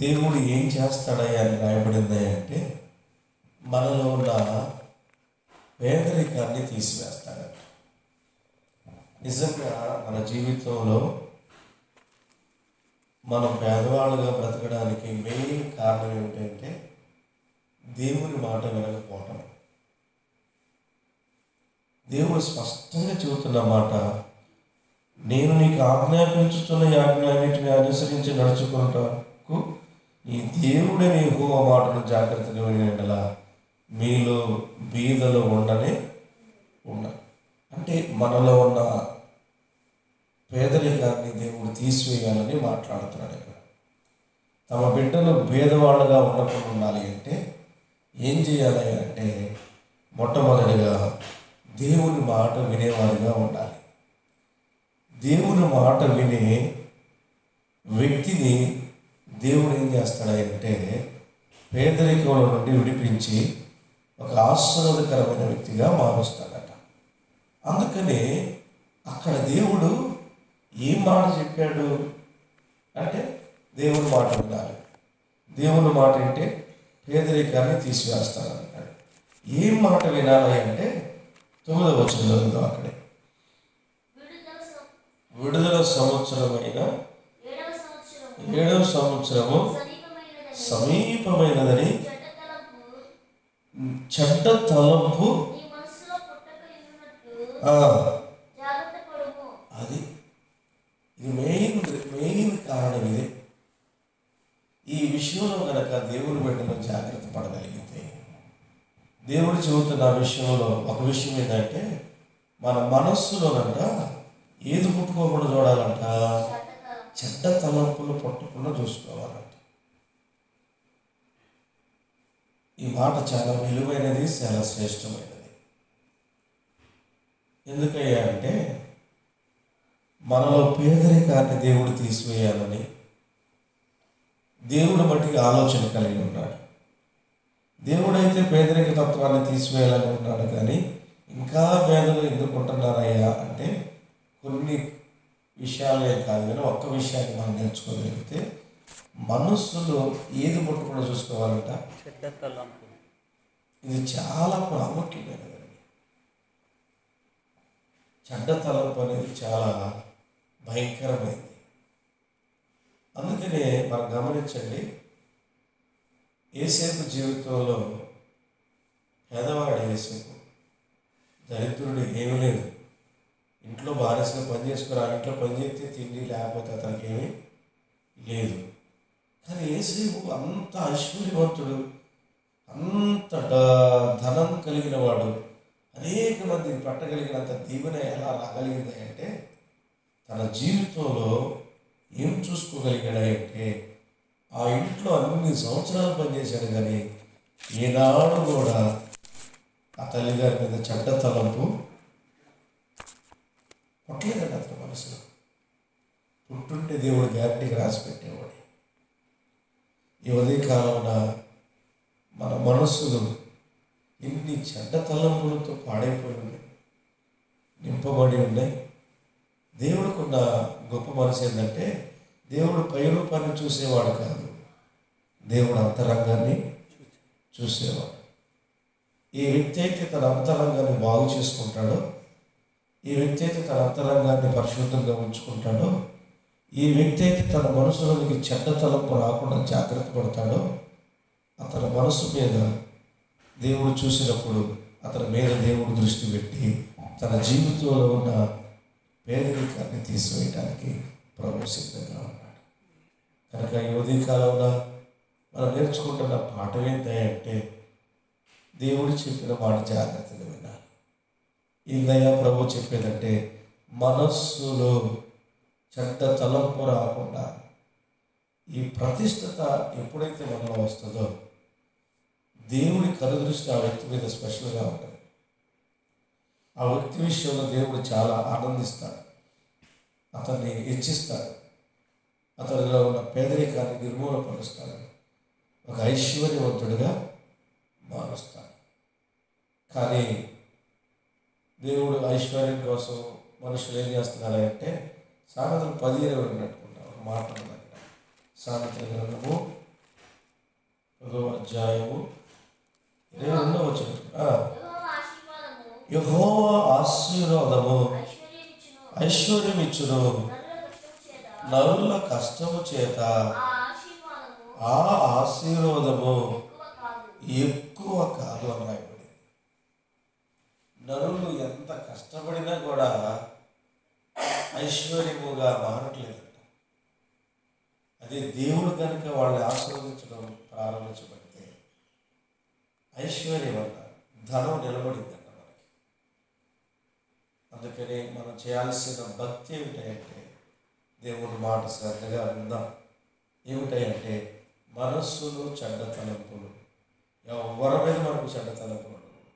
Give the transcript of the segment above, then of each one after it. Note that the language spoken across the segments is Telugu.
దేవుడు ఏం చేస్తాడయ్యా అని రాయబడింది అంటే మనలో ఉన్న పేదరికాన్ని తీసివేస్తాడట. నిజంగా మన జీవితంలో మనం పేదవాళ్ళుగా బ్రతకడానికి మెయిన్ కారణం ఏమిటంటే దేవుని మాట వినకపోవటం. దేవుడు స్పష్టంగా చెబుతున్న మాట, నేను నీకు ఆజ్ఞాపించుతున్న ఈ ఆజ్ఞలన్నిటిని అనుసరించి నడుచుకుంటకు ఈ దేవుడని యెహోవా మాటను జాగ్రత్తగా వినేలా మీలో బీదలు ఉండనే ఉన్నారు. అంటే మనలో ఉన్న పేదరికాన్ని దేవుడు తీసివేయాలని మాట్లాడుతున్నాడు. ఇక్కడ తమ బిడ్డలు పేదవాళ్ళుగా ఉండకుండా ఉండాలి అంటే ఏం చేయాలి అంటే మొట్టమొదటిగా దేవుని మాట వినేవాడిగా ఉండాలి. దేవుని మాట వినే వ్యక్తిని దేవుడు ఏం చేస్తాడంటే పేదరికంలో నుండి విడిపించి ఒక ఆశీర్వాదకరమైన వ్యక్తిగా మారుస్తాడట. అందుకని అక్కడ దేవుడు ఏం మాట చెప్పాడు అంటే దేవుని మాట వినాలి. దేవుని మాట అంటే పేదరికాన్ని తీసివేస్తాడన్నాడు. ఏం మాట వినాలి అంటే 9వ వచనంలో అక్కడే విడుదల సంవత్సరమైన 7వ సంవత్సరము సమీపమైనదని చెడ్డ తలంపు అది ఇది మెయిన్ కారణం. ఇది ఈ విషయంలో కనుక దేవుని బిడ్డను జాగ్రత్త పడగలిగితే, దేవుడు చెబుతున్న విషయంలో ఒక విషయం ఏంటంటే మన మనస్సులోనంట ఏది పుట్టుకోకుండా చూడాలంట, చెడ్డ తలంపులు పట్టకుండా చూసుకోవాలంట. ఈ మాట చాలా విలువైనది, చాలా శ్రేష్టమైనది. ఎందుకయ్యా అంటే మనలో పేదరికాన్ని దేవుడు తీసివేయాలని దేవుడు మట్టికి ఆలోచన కలిగి ఉన్నాడు. దేవుడైతే పేదరిక తత్వాన్ని తీసివేయాలని ఉన్నాడు. కానీ ఇంకా పేదలు ఎందుకు ఉంటున్నారయ్యా అంటే కొన్ని విషయాలే కాదు, కానీ ఒక్క విషయాన్ని మనం నేర్చుకోగలిగితే మనస్సులో ఏది ముట్టకుండా చూసుకోవాలంట, ఇది చాలా ప్రాముఖ్యమైనదండి. చెడ్డ తలంపు అనేది చాలా భయంకరమైంది. అందుకనే మనం గమనించండి, యేసేపు జీవితంలో పేదవాడు యేసేపు, దరిద్రుడు ఏమీ లేదు. ఇంట్లో బానిసగా పని చేసుకుని ఆ ఇంట్లో పని చేస్తే తిండి, లేకపోతే అతనికి ఏమీ లేదు. కానీ యేసేపు అంత ఐశ్వర్యవంతుడు, అంత ధనం కలిగిన వాడు, అనేక మందిని పట్టగలిగినంత దీవెన ఎలా రాగలిగింది అంటే తన జీవితంలో ఏం చూసుకోగలిగాడంటే ఆ ఇంట్లో అన్ని సంవత్సరాలు పనిచేశాడు. కానీ ఏనాడు కూడా ఆ తల్లిగారి మీద చెడ్డ తలంపు పట్టలేదండి అతని మనసులో. పుట్టుంటే దేవుడు గ్యారంటీకి రాసి పెట్టేవాడు. ఈ ఉదయకాలంలో మన మనస్సులు ఇన్ని చెడ్డ తలంపులతో పాడైపోయి ఉన్నాయి, నింపబడి ఉన్నాయి. దేవుడికున్న గొప్ప మనసు ఏంటంటే దేవుడు పై రూపాన్ని చూసేవాడు కాదు, దేవుడు అంతరంగాన్ని చూసేవాడు. ఈ వ్యక్తి అయితే తన అంతరంగాన్ని బాగు చేసుకుంటాడో, ఈ వ్యక్తి అయితే తన అంతరంగాన్ని పరిశుద్ధంగా ఉంచుకుంటాడో, ఈ వ్యక్తి అయితే తన మనసులోనికి చెడ్డ తలంపు రాకుండా జాగ్రత్త పడతాడో, అతని మనసు మీద దేవుడు చూసినప్పుడు అతని మీద దేవుడు దృష్టి పెట్టి తన జీవితంలో ఉన్న పేదరికాన్ని తీసివేయడానికి ప్రభు సిద్ధంగా ఉన్నాడు. కనుక ఈ ఉదయకాలంలో మనం నేర్చుకుంటున్న పాఠం ఏంటంటే దేవుడు చెప్పిన మాట జాగ్రత్తగా వినాలి. ఏందయ్యా ప్రభు చెప్పేదంటే మనస్సులో చెడ్డ తలంపు రాకుండా, ఈ ప్రతిష్టత ఎప్పుడైతే మనలో వస్తుందో దేవుడి కనుదృష్టి ఆ వ్యక్తి మీద స్పెషల్గా ఉంటుంది. ఆ వ్యక్తి విషయంలో దేవుడు చాలా ఆనందిస్తాడు, అతన్ని హెచ్చిస్తాడు, అతనిలో ఉన్న పేదరికాన్ని నిర్మూలపరుస్తాడు, ఒక ఐశ్వర్యవంతుడిగా మారుస్తాడు. కానీ దేవుడు ఐశ్వర్యం కోసం మనుషులు ఏం చేస్తున్నారంటే సామెతలు 10:20 ఉన్నట్టుకుంటారు మాట. సామెతల గ్రంథము అధ్యాయము 22వ వచనం. యెహోవా ఆశీర్వాదము ఐశ్వర్యమిచ్చును, నరుల కష్టము చేత ఆ ఆశీర్వాదము ఎక్కువ కాదు అని రాయబడింది. నరులు ఎంత కష్టపడినా కూడా ఐశ్వర్యముగా మారట్లేదంట. అదే దేవుడు కనుక వాళ్ళని ఆశీర్వదించడం ప్రారంభించబడితే ఐశ్వర్యం అంట, ధనం నిలబడిందంట మనకి. అందుకని మనం చేయాల్సిన భక్తి ఏమిటంటే దేవుని మాట శ్రద్ధగా విందాం. ఏమిటంటే మనస్సులు చెడ్డ తలంపులు, ఎవరి మీద మనకు చెడ్డ తలంపులు ఉండకూడదు,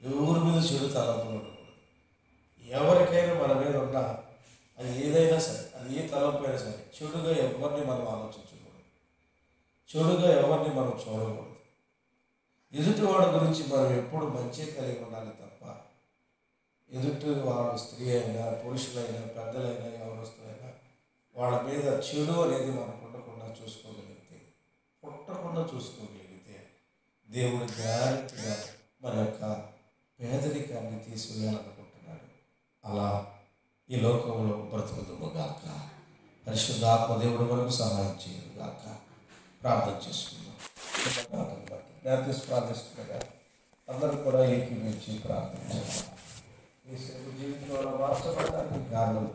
ఎవరి మీద చెడు తలంపులు ఉండకూడదు. ఎవరికైనా మన మీద ఉన్న అది ఏదైనా సరే, అది ఏ తలంపు అయినా సరే, చెడుగా ఎవరిని మనం ఆలోచించకూడదు, చెడుగా ఎవరిని మనం చూడకూడదు. ఎదుటివాడి గురించి మనం ఎప్పుడు మంచి కలిగి ఉండాలి తప్ప ఎదుటి వాడు స్త్రీ అయినా పురుషులైనా పెద్దలైనా ఎవరొస్తులైనా వాళ్ళ మీద చెడు అనేది మనకు ఉండకుండా చూసుకోగలిగితే దేవుడు జాగ్రత్తగా మన యొక్క పేదరికాన్ని తీసుకువేయాలనుకుంటున్నాడు. అలా ఈ లోకంలో బ్రతుకుదుము గాక. పరిశుద్ధాత్మ దేవుడు మనకు సహాయం చేయదు గాక. ప్రార్థన చేసుకుందాం. ప్రార్థిస్తుండగా అందరూ కూడా ఏకీభవించి ప్రార్థించాలి. ఈ జీవితంలో మార్చబడడానికి కారణం